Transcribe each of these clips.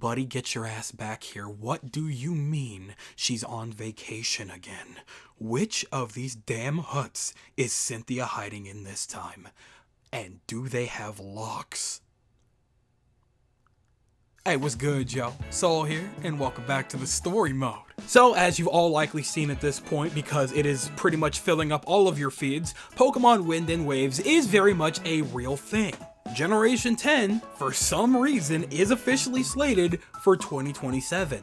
Buddy, get your ass back here. What do you mean she's on vacation again? Which of these damn huts is Cynthia hiding in this time? And do they have locks? Hey, what's good, yo? Soul here, and welcome back to the story mode. So, as you've all likely seen at this point, because it is pretty much filling up all of your feeds, Pokemon Wind and Waves is very much a real thing. Generation 10, for some reason, is officially slated for 2027.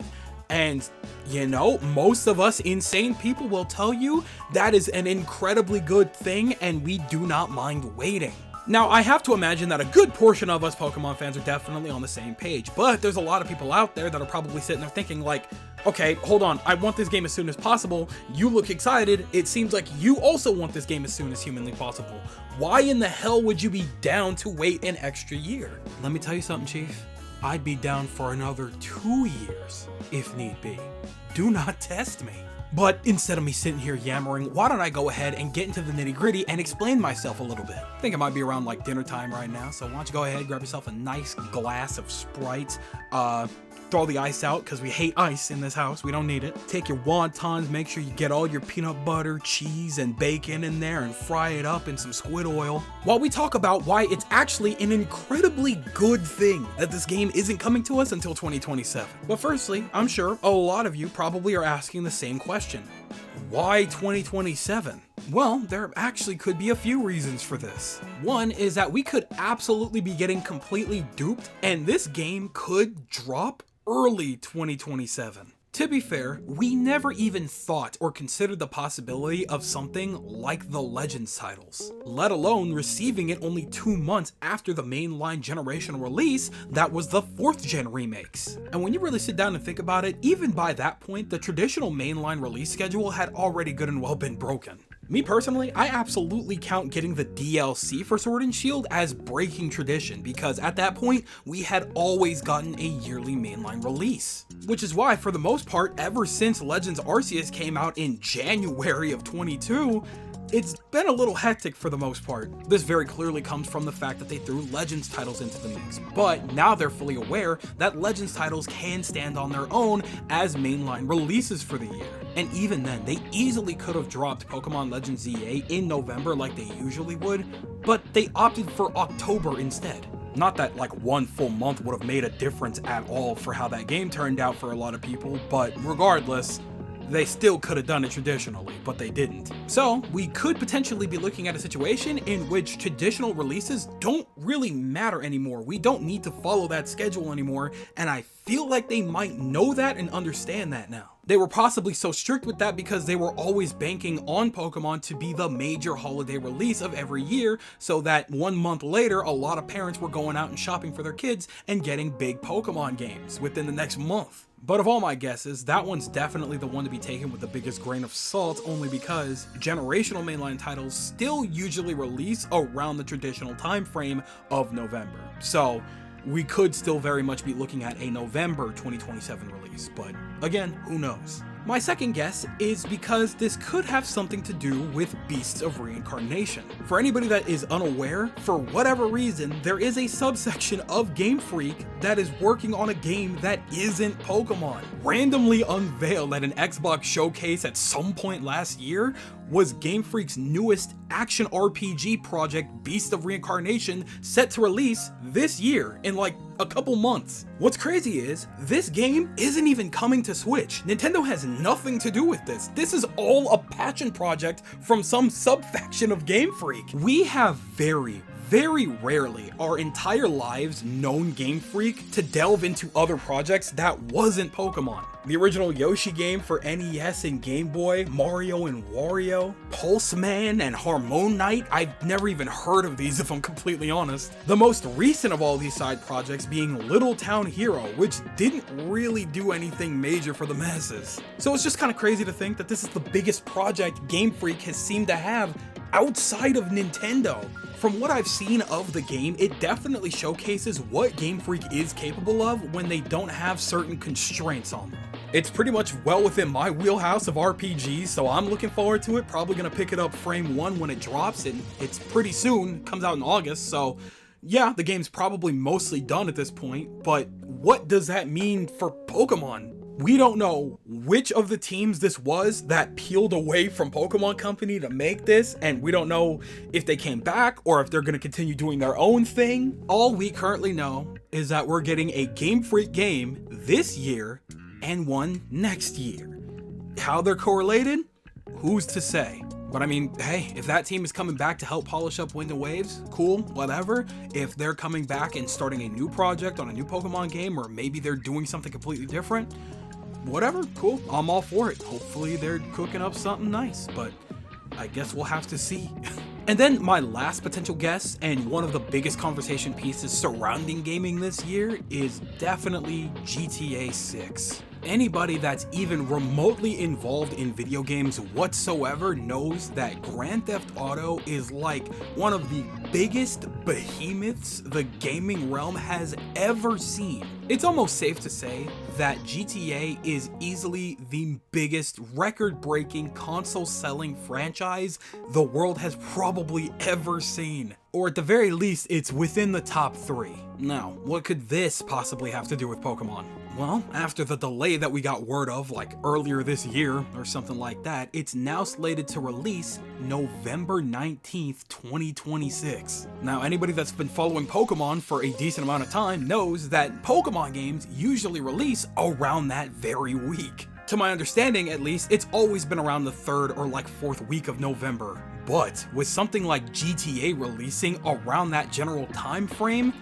And, you know, most of us insane people will tell you that is an incredibly good thing, and we do not mind waiting. Now, I have to imagine that a good portion of us Pokemon fans are definitely on the same page, but there's a lot of people out there that are probably sitting there thinking like, okay, hold on, I want this game as soon as possible. You look excited. It seems like you also want this game as soon as humanly possible. Why in the hell would you be down to wait an extra year? Let me tell you something, Chief. I'd be down for another 2 years if need be. Do not test me. But instead of me sitting here yammering, why don't I go ahead and get into the nitty gritty and explain myself a little bit? I think it might be around like dinner time right now, so why don't you go ahead, grab yourself a nice glass of Sprite, throw the ice out because we hate ice in this house. We don't need it. Take your wontons, make sure you get all your peanut butter, cheese, and bacon in there and fry it up in some squid oil while we talk about why it's actually an incredibly good thing that this game isn't coming to us until 2027. But firstly, I'm sure a lot of you probably are asking the same question. Why 2027? Well, there actually could be a few reasons for this. One is that we could absolutely be getting completely duped and this game could drop early 2027. To be fair, we never even thought or considered the possibility of something like the Legends titles, let alone receiving it only 2 months after the mainline generation release that was the 4th gen remakes. And when you really sit down and think about it, even by that point, the traditional mainline release schedule had already good and well been broken. Me personally, I absolutely count getting the DLC for Sword and Shield as breaking tradition because at that point, we had always gotten a yearly mainline release. Which is why, for the most part, ever since Legends Arceus came out in January of 22, it's been a little hectic for the most part. This very clearly comes from the fact that they threw Legends titles into the mix, but now they're fully aware that Legends titles can stand on their own as mainline releases for the year. And even then, they easily could have dropped Pokemon Legends ZA in November like they usually would, but they opted for October instead. Not that like 1 full month would have made a difference at all for how that game turned out for a lot of people, but regardless, they still could have done it traditionally, but they didn't. So we could potentially be looking at a situation in which traditional releases don't really matter anymore. We don't need to follow that schedule anymore, and I feel like they might know that and understand that now. They were possibly so strict with that because they were always banking on Pokemon to be the major holiday release of every year, so that 1 month later, a lot of parents were going out and shopping for their kids and getting big Pokemon games within the next month. But of all my guesses, that one's definitely the one to be taken with the biggest grain of salt, only because generational mainline titles still usually release around the traditional time frame of November. So we could still very much be looking at a November 2027 release, but again, who knows? My second guess is because this could have something to do with Beasts of Reincarnation. For anybody that is unaware, for whatever reason, there is a subsection of Game Freak that is working on a game that isn't Pokemon. Randomly unveiled at an Xbox showcase at some point last year was Game Freak's newest action RPG project, Beast of Reincarnation, set to release this year in like a couple months. What's crazy is, this game isn't even coming to Switch. Nintendo has nothing to do with this. This is all a passion project from some subfaction of Game Freak. We have very rarely our entire lives known Game Freak to delve into other projects that wasn't Pokemon. The original Yoshi game for NES and Game Boy, Mario and Wario, Pulseman and Harmon Knight, I've never even heard of these if I'm completely honest. The most recent of all these side projects being Little Town Hero, which didn't really do anything major for the masses. So it's just kind of crazy to think that this is the biggest project Game Freak has seemed to have outside of Nintendo. From what I've seen of the game, it definitely showcases what Game Freak is capable of when they don't have certain constraints on them. It's pretty much well within my wheelhouse of RPGs, so I'm looking forward to it. Probably gonna pick it up frame 1 when it drops, and it's pretty soon, comes out in August, so Yeah, the game's probably mostly done at this point, but what does that mean for Pokemon? We don't know which of the teams this was that peeled away from Pokemon Company to make this, and we don't know if they came back or if they're going to continue doing their own thing. All we currently know is that we're getting a Game Freak game this year and one next year. How they're correlated? Who's to say? But I mean, hey, if that team is coming back to help polish up Wind and Waves, cool, whatever. If they're coming back and starting a new project on a new Pokemon game, or maybe they're doing something completely different, whatever, cool, I'm all for it. Hopefully they're cooking up something nice, but I guess we'll have to see. And then my last potential guess, and one of the biggest conversation pieces surrounding gaming this year, is definitely GTA 6. Anybody that's even remotely involved in video games whatsoever knows that Grand Theft Auto is like one of the biggest behemoths the gaming realm has ever seen. It's almost safe to say that GTA is easily the biggest record-breaking console-selling franchise the world has probably ever seen. Or at the very least, it's within the top 3. Now, what could this possibly have to do with Pokemon? Well, after the delay that we got word of like earlier this year or something like that, it's now slated to release November 19th, 2026. Now, anybody that's been following Pokemon for a decent amount of time knows that Pokemon games usually release around that very week. To my understanding, at least, it's always been around the 3rd or like 4th week of November. But with something like GTA releasing around that general time frame,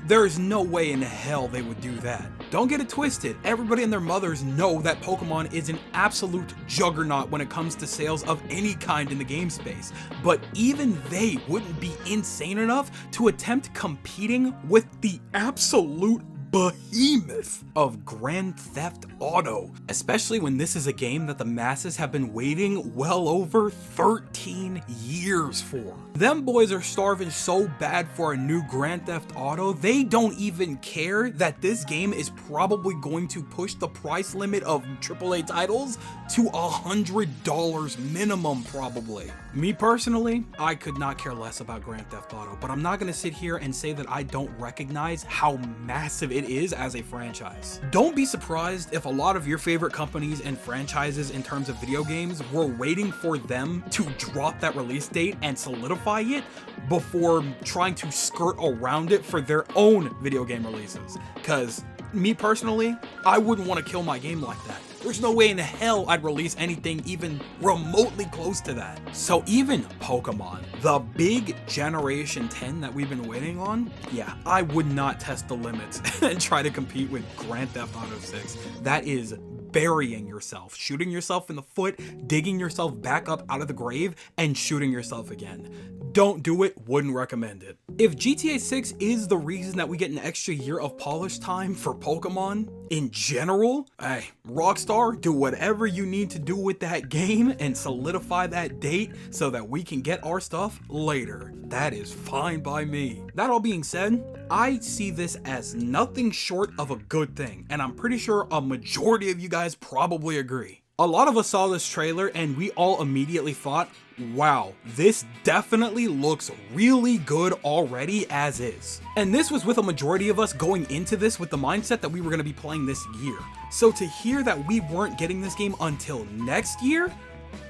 there's no way in hell they would do that. Don't get it twisted, everybody and their mothers know that Pokemon is an absolute juggernaut when it comes to sales of any kind in the game space, but even they wouldn't be insane enough to attempt competing with the absolute behemoth of Grand Theft Auto, especially when this is a game that the masses have been waiting well over 13 years for. Them boys are starving so bad for a new Grand Theft Auto, they don't even care that this game is probably going to push the price limit of AAA titles to $100 minimum probably. Me personally, I could not care less about Grand Theft Auto, but I'm not going to sit here and say that I don't recognize how massive it is as a franchise. Don't be surprised if a lot of your favorite companies and franchises in terms of video games were waiting for them to drop that release date and solidify it before trying to skirt around it for their own video game releases. Cause me personally, I wouldn't want to kill my game like that. There's no way in hell I'd release anything even remotely close to that. So even Pokemon, the big Generation 10 that we've been waiting on, yeah, I would not test the limits and try to compete with Grand Theft Auto 6. That is burying yourself, shooting yourself in the foot, digging yourself back up out of the grave, and shooting yourself again. Don't do it, wouldn't recommend it. If GTA 6 is the reason that we get an extra year of polish time for Pokemon in general, hey, Rockstar, do whatever you need to do with that game and solidify that date so that we can get our stuff later. That is fine by me. That all being said, I see this as nothing short of a good thing, and I'm pretty sure a majority of you guys probably agree. A lot of us saw this trailer and we all immediately thought, wow, this definitely looks really good already as is. And this was with a majority of us going into this with the mindset that we were going to be playing this year. So to hear that we weren't getting this game until next year,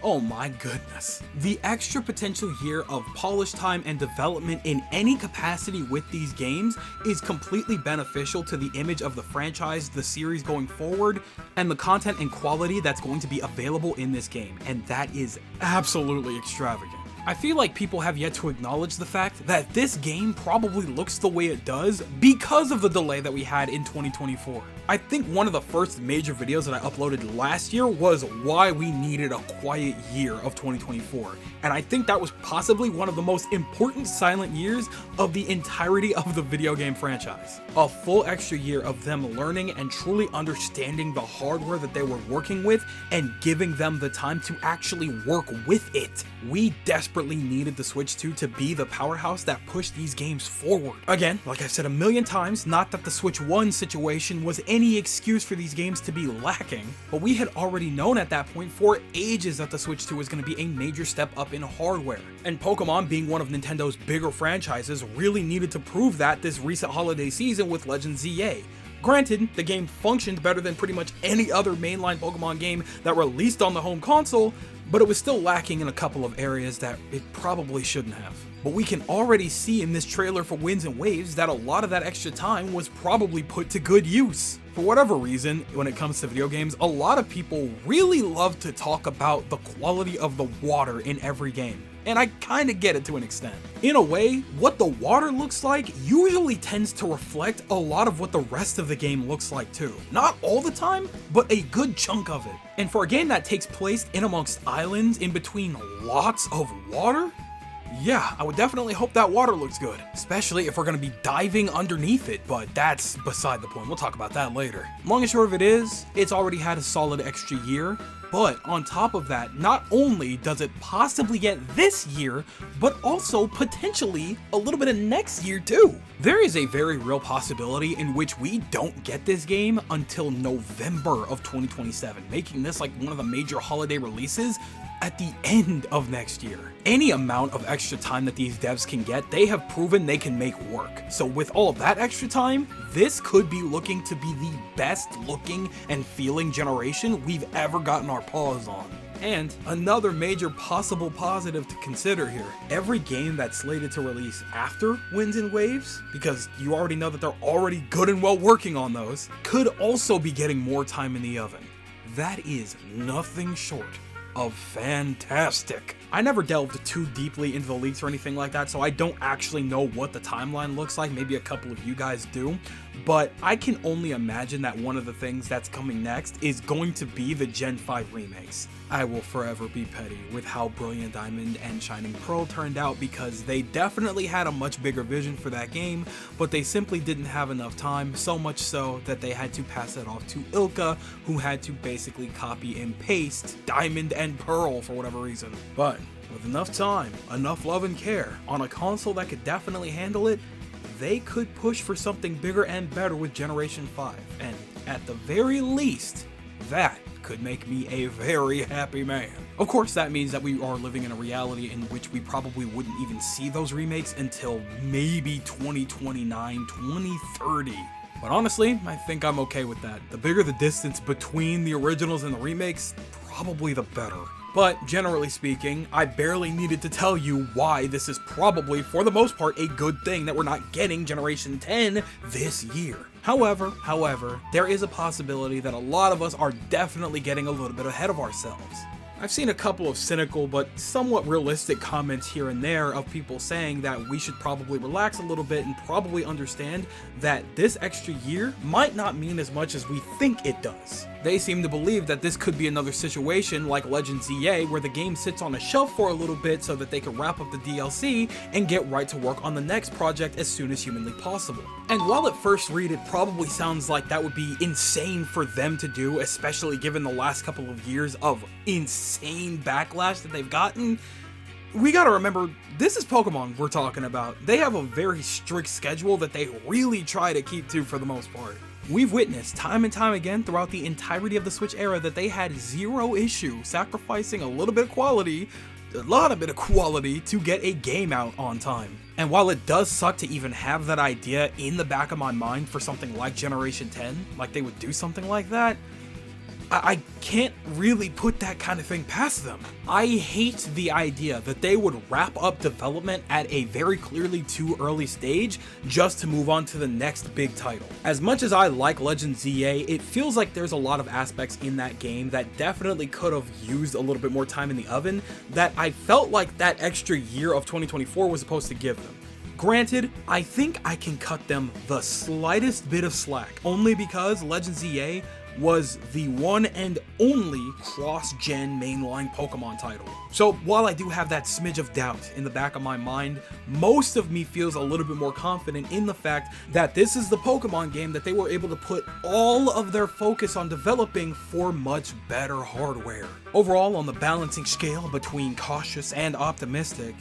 oh my goodness. The extra potential year of polish time and development in any capacity with these games is completely beneficial to the image of the franchise, the series going forward, and the content and quality that's going to be available in this game, and that is absolutely extravagant. I feel like people have yet to acknowledge the fact that this game probably looks the way it does because of the delay that we had in 2024. I think one of the first major videos that I uploaded last year was why we needed a quiet year of 2024, and I think that was possibly one of the most important silent years of the entirety of the video game franchise. A full extra year of them learning and truly understanding the hardware that they were working with and giving them the time to actually work with it. We desperately desperately needed the Switch 2 to be the powerhouse that pushed these games forward. Again, like I've said a million times, not that the Switch 1 situation was any excuse for these games to be lacking, but we had already known at that point for ages that the Switch 2 was going to be a major step up in hardware. And Pokemon, being one of Nintendo's bigger franchises, really needed to prove that this recent holiday season with Legends ZA. Granted, the game functioned better than pretty much any other mainline Pokemon game that released on the home console, but it was still lacking in a couple of areas that it probably shouldn't have. But we can already see in this trailer for Winds and Waves that a lot of that extra time was probably put to good use. For whatever reason, when it comes to video games, a lot of people really love to talk about the quality of the water in every game. And I kinda get it to an extent. In a way, what the water looks like usually tends to reflect a lot of what the rest of the game looks like too. Not all the time, but a good chunk of it. And for a game that takes place in amongst islands in between lots of water, yeah, I would definitely hope that water looks good, especially if we're going to be diving underneath it, but that's beside the point. We'll talk about that later. Long and short of it is, it's already had a solid extra year, but on top of that, not only does it possibly get this year, but also potentially a little bit of next year too. There is a very real possibility in which we don't get this game until November of 2027, making this like one of the major holiday releases at the end of next year. Any amount of extra time that these devs can get, they have proven they can make work. So with all of that extra time, this could be looking to be the best looking and feeling generation we've ever gotten our paws on. And another major possible positive to consider here, every game that's slated to release after Winds and Waves, because you already know that they're already good and well working on those, could also be getting more time in the oven. That is nothing short of fantastic. I never delved too deeply into the leaks or anything like that, so I don't actually know what the timeline looks like. Maybe a couple of you guys do, but I can only imagine that one of the things that's coming next is going to be the Gen 5 remakes. I will forever be petty with how Brilliant Diamond and Shining Pearl turned out, because they definitely had a much bigger vision for that game, but they simply didn't have enough time, so much so that they had to pass it off to Ilka, who had to basically copy and paste Diamond and Pearl for whatever reason. But with enough time, enough love and care, on a console that could definitely handle it, they could push for something bigger and better with Generation 5, and at the very least, that could make me a very happy man. Of course, that means that we are living in a reality in which we probably wouldn't even see those remakes until maybe 2029, 2030. But honestly, I think I'm okay with that. The bigger the distance between the originals and the remakes, probably the better. But generally speaking, I barely needed to tell you why this is probably, for the most part, a good thing that we're not getting Generation 10 this year. However, there is a possibility that a lot of us are definitely getting a little bit ahead of ourselves. I've seen a couple of cynical but somewhat realistic comments here and there of people saying that we should probably relax a little bit and probably understand that this extra year might not mean as much as we think it does. They seem to believe that this could be another situation like Legends ZA, where the game sits on a shelf for a little bit so that they can wrap up the DLC and get right to work on the next project as soon as humanly possible. And while at first read it probably sounds like that would be insane for them to do, especially given the last couple of years of insane backlash that they've gotten, we gotta remember, this is Pokemon we're talking about. They have a very strict schedule that they really try to keep to for the most part. We've witnessed time and time again throughout the entirety of the Switch era that they had zero issue sacrificing a little bit of quality, a lot of bit of quality, to get a game out on time. And while it does suck to even have that idea in the back of my mind for something like Generation 10, like they would do something like that, I can't really put that kind of thing past them. I hate the idea that they would wrap up development at a very clearly too early stage just to move on to the next big title. As much as I like Legends ZA, it feels like there's a lot of aspects in that game that definitely could have used a little bit more time in the oven that I felt like that extra year of 2024 was supposed to give them. Granted, I think I can cut them the slightest bit of slack, only because Legends ZA was the one and only cross-gen mainline Pokemon title. So while I do have that smidge of doubt in the back of my mind, most of me feels a little bit more confident in the fact that this is the Pokemon game that they were able to put all of their focus on developing for much better hardware. Overall, on the balancing scale between cautious and optimistic,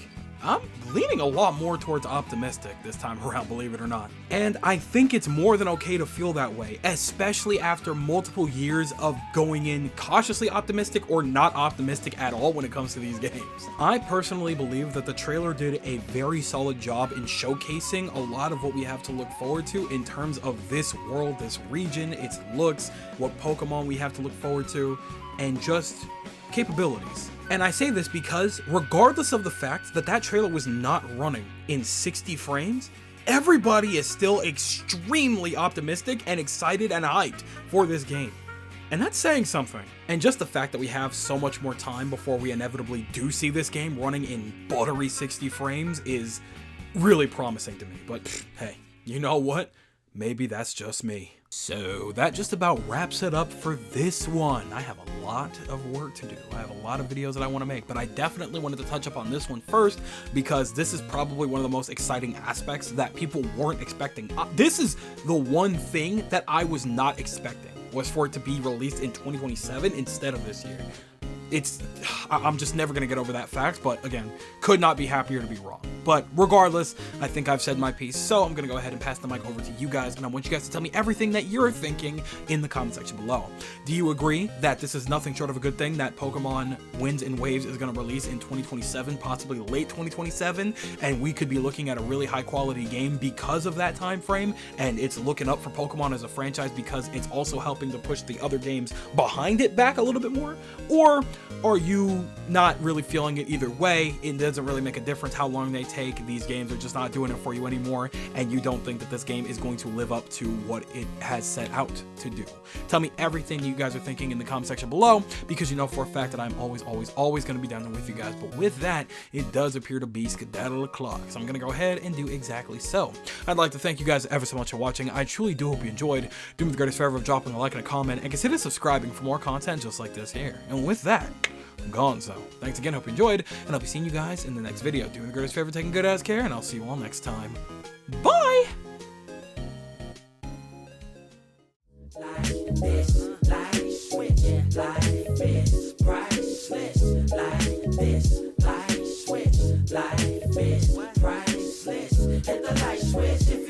I'm leaning a lot more towards optimistic this time around, believe it or not. And I think it's more than okay to feel that way, especially after multiple years of going in cautiously optimistic or not optimistic at all when it comes to these games. I personally believe that the trailer did a very solid job in showcasing a lot of what we have to look forward to in terms of this world, this region, its looks, what Pokemon we have to look forward to, and just capabilities. And I say this because regardless of the fact that that trailer was not running in 60 frames, everybody is still extremely optimistic and excited and hyped for this game. And that's saying something. And just the fact that we have so much more time before we inevitably do see this game running in buttery 60 frames is really promising to me. But hey, you know what? Maybe that's just me. So that just about wraps it up for this one. I have a lot of work to do. I have a lot of videos that I want to make, but I definitely wanted to touch up on this one first because this is probably one of the most exciting aspects that people weren't expecting. This is the one thing that I was not expecting, was for it to be released in 2027 instead of this year. I'm just never gonna get over that fact, but again, could not be happier to be wrong. But regardless, I think I've said my piece, so I'm gonna go ahead and pass the mic over to you guys, and I want you guys to tell me everything that you're thinking in the comment section below. Do you agree that this is nothing short of a good thing that Pokemon Winds and Waves is gonna release in 2027, possibly late 2027, and we could be looking at a really high quality game because of that time frame, and it's looking up for Pokemon as a franchise because it's also helping to push the other games behind it back a little bit more? Or are you not really feeling it either way? It doesn't really make a difference how long they take. These games are just not doing it for you anymore, and you don't think that this game is going to live up to what it has set out to do. Tell me everything you guys are thinking in the comment section below, because you know for a fact that I'm always going to be down there with you guys. But with that, it does appear to be skedaddle o'clock, so I'm going to go ahead and do exactly so. I'd like to thank you guys ever so much for watching. I truly do hope you enjoyed. Do me the greatest favor of dropping a like and a comment, and consider subscribing for more content just like this here. And with that, I'm gone, so thanks again, hope you enjoyed, and I'll be seeing you guys in the next video. Do me the greatest favor, taking good ass care, and I'll see you all next time. Bye! Like this, like switch, like this, priceless, like this, like switch, like this, priceless, hit the light switch.